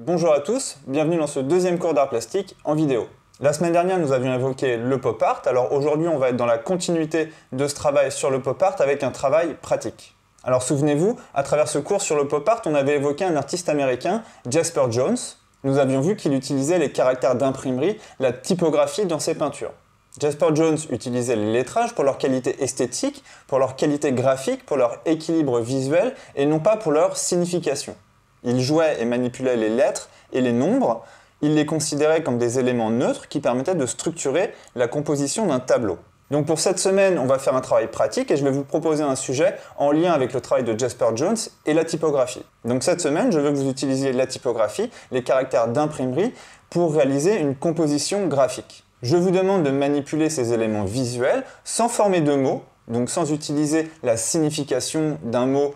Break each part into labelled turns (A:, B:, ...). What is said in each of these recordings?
A: Bonjour à tous, bienvenue dans ce deuxième cours d'art plastique en vidéo. La semaine dernière, nous avions évoqué le pop art, alors aujourd'hui, on va être dans la continuité de ce travail sur le pop art avec un travail pratique. Alors souvenez-vous, à travers ce cours sur le pop art, on avait évoqué un artiste américain, Jasper Johns. Nous avions vu qu'il utilisait les caractères d'imprimerie, la typographie dans ses peintures. Jasper Johns utilisait les lettrages pour leur qualité esthétique, pour leur qualité graphique, pour leur équilibre visuel et non pas pour leur signification. Il jouait et manipulait les lettres et les nombres, il les considérait comme des éléments neutres qui permettaient de structurer la composition d'un tableau. Donc pour cette semaine, on va faire un travail pratique et je vais vous proposer un sujet en lien avec le travail de Jasper Johns et la typographie. Donc cette semaine, je veux que vous utilisiez la typographie, les caractères d'imprimerie, pour réaliser une composition graphique. Je vous demande de manipuler ces éléments visuels sans former de mots, donc sans utiliser la signification d'un mot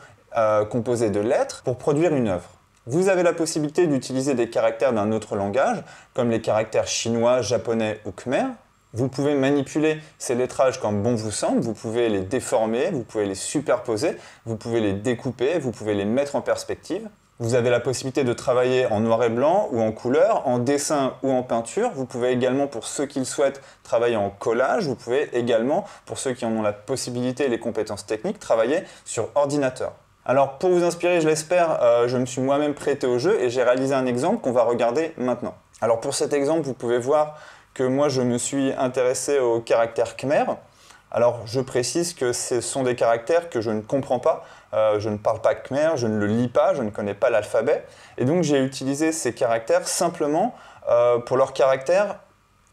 A: composé de lettres pour produire une œuvre. Vous avez la possibilité d'utiliser des caractères d'un autre langage, comme les caractères chinois, japonais ou khmer. Vous pouvez manipuler ces lettrages comme bon vous semble, vous pouvez les déformer, vous pouvez les superposer, vous pouvez les découper, vous pouvez les mettre en perspective. Vous avez la possibilité de travailler en noir et blanc ou en couleur, en dessin ou en peinture. Vous pouvez également, pour ceux qui le souhaitent, travailler en collage. Vous pouvez également, pour ceux qui en ont la possibilité et les compétences techniques, travailler sur ordinateur. Alors pour vous inspirer, je l'espère, je me suis moi-même prêté au jeu et j'ai réalisé un exemple qu'on va regarder maintenant. Alors pour cet exemple, vous pouvez voir que moi je me suis intéressé aux caractères khmer. Alors je précise que ce sont des caractères que je ne comprends pas, je ne parle pas khmer, je ne le lis pas, je ne connais pas l'alphabet. Et donc j'ai utilisé ces caractères simplement pour leur caractère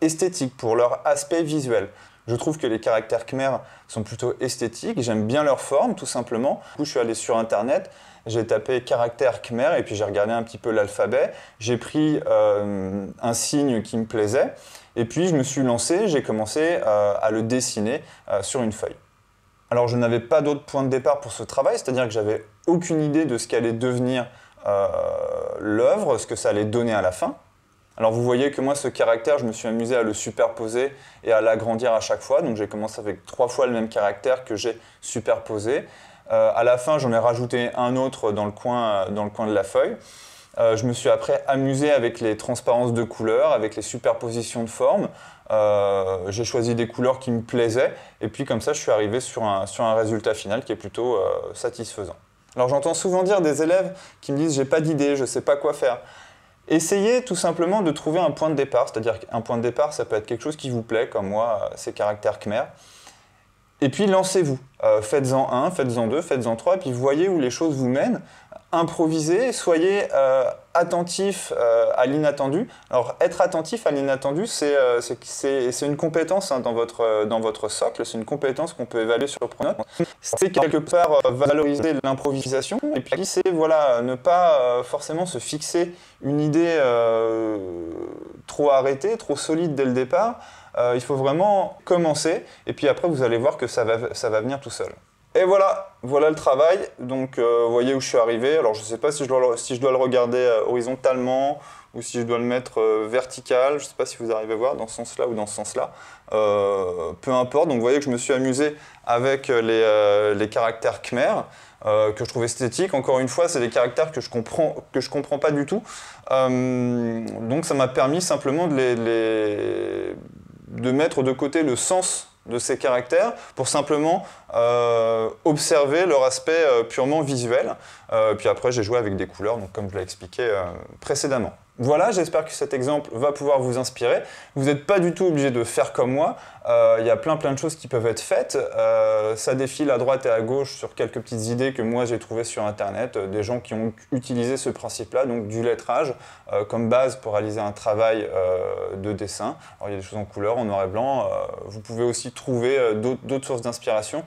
A: esthétique, pour leur aspect visuel. Je trouve que les caractères khmer sont plutôt esthétiques, j'aime bien leur forme tout simplement. Du coup, je suis allé sur internet, j'ai tapé caractère khmer et puis j'ai regardé un petit peu l'alphabet. J'ai pris un signe qui me plaisait et puis je me suis lancé, j'ai commencé à le dessiner sur une feuille. Alors je n'avais pas d'autre point de départ pour ce travail, c'est-à-dire que j'avais aucune idée de ce qu'allait devenir l'œuvre, ce que ça allait donner à la fin. Alors vous voyez que moi ce caractère, je me suis amusé à le superposer et à l'agrandir à chaque fois. Donc j'ai commencé avec 3 fois le même caractère que j'ai superposé. À la fin, j'en ai rajouté un autre dans le coin de la feuille. Je me suis après amusé avec les transparences de couleurs, avec les superpositions de formes. J'ai choisi des couleurs qui me plaisaient et puis comme ça je suis arrivé sur un résultat final qui est plutôt satisfaisant. Alors j'entends souvent dire des élèves qui me disent « j'ai pas d'idée, je sais pas quoi faire ». Essayez tout simplement de trouver un point de départ, c'est-à-dire qu'un point de départ, ça peut être quelque chose qui vous plaît, comme moi, ces caractères khmer. Et puis lancez-vous, faites-en un, faites-en deux, faites-en trois, et puis voyez où les choses vous mènent. Improvisez, soyez attentif à l'inattendu. Alors être attentif à l'inattendu, c'est une compétence hein, dans votre socle, c'est une compétence qu'on peut évaluer sur Pronote. C'est quelque part valoriser l'improvisation, et puis c'est voilà, ne pas forcément se fixer une idée trop arrêtée, trop solide dès le départ. Il faut vraiment commencer, et puis après vous allez voir que ça va venir tout seul. Et voilà le travail. Donc vous voyez où je suis arrivé. Alors je ne sais pas si je dois le regarder horizontalement ou si je dois le mettre vertical. Je ne sais pas si vous arrivez à voir dans ce sens-là ou dans ce sens-là. Peu importe. Donc vous voyez que je me suis amusé avec les caractères khmer que je trouve esthétiques. Encore une fois, c'est des caractères que je comprends pas du tout. Donc ça m'a permis simplement de mettre de côté le sens de ces caractères pour simplement observer leur aspect purement visuel. Puis après, j'ai joué avec des couleurs, donc comme je l'ai expliqué précédemment. Voilà, j'espère que cet exemple va pouvoir vous inspirer. Vous n'êtes pas du tout obligé de faire comme moi. Il y a plein de choses qui peuvent être faites. Ça défile à droite et à gauche sur quelques petites idées que moi j'ai trouvées sur Internet, des gens qui ont utilisé ce principe-là, donc du lettrage comme base pour réaliser un travail de dessin. Alors, il y a des choses en couleur, en noir et blanc. Vous pouvez aussi trouver d'autres sources d'inspiration.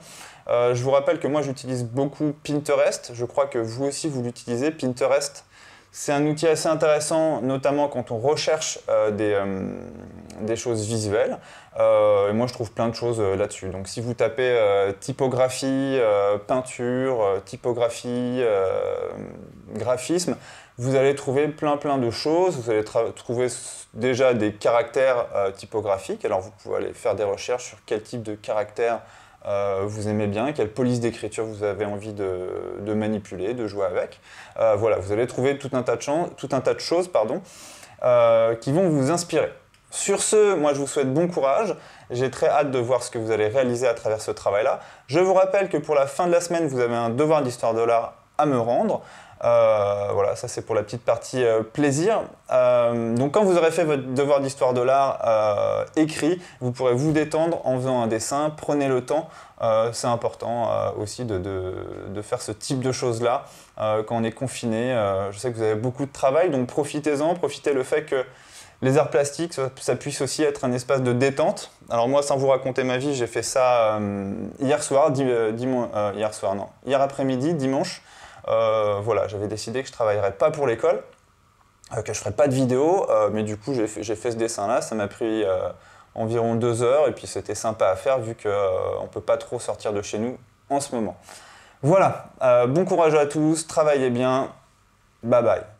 A: Je vous rappelle que moi j'utilise beaucoup Pinterest. Je crois que vous aussi vous l'utilisez. Pinterest, c'est un outil assez intéressant, notamment quand on recherche des choses visuelles. Et moi, je trouve plein de choses là-dessus. Donc, si vous tapez typographie, peinture, typographie, graphisme, vous allez trouver plein de choses. Vous allez trouver déjà des caractères typographiques. Alors, vous pouvez aller faire des recherches sur quel type de caractères vous aimez bien, quelle police d'écriture vous avez envie de manipuler, de jouer avec. Voilà, vous allez trouver tout un tas de choses qui vont vous inspirer. Sur ce, moi je vous souhaite bon courage, j'ai très hâte de voir ce que vous allez réaliser à travers ce travail-là. Je vous rappelle que pour la fin de la semaine, vous avez un devoir d'histoire de l'art à me rendre. Voilà, ça c'est pour la petite partie plaisir. Donc quand vous aurez fait votre devoir d'histoire de l'art écrit, vous pourrez vous détendre en faisant un dessin, prenez le temps. C'est important aussi de faire ce type de choses-là quand on est confiné. Je sais que vous avez beaucoup de travail, donc profitez-en, profitez le fait que les arts plastiques, ça puisse aussi être un espace de détente. Alors moi, sans vous raconter ma vie, j'ai fait ça hier après-midi, dimanche. Voilà, j'avais décidé que je ne travaillerais pas pour l'école, que je ne ferais pas de vidéo, mais du coup j'ai fait ce dessin-là, ça m'a pris environ 2 heures, et puis c'était sympa à faire vu qu'on ne peut pas trop sortir de chez nous en ce moment. Voilà, bon courage à tous, travaillez bien, bye bye.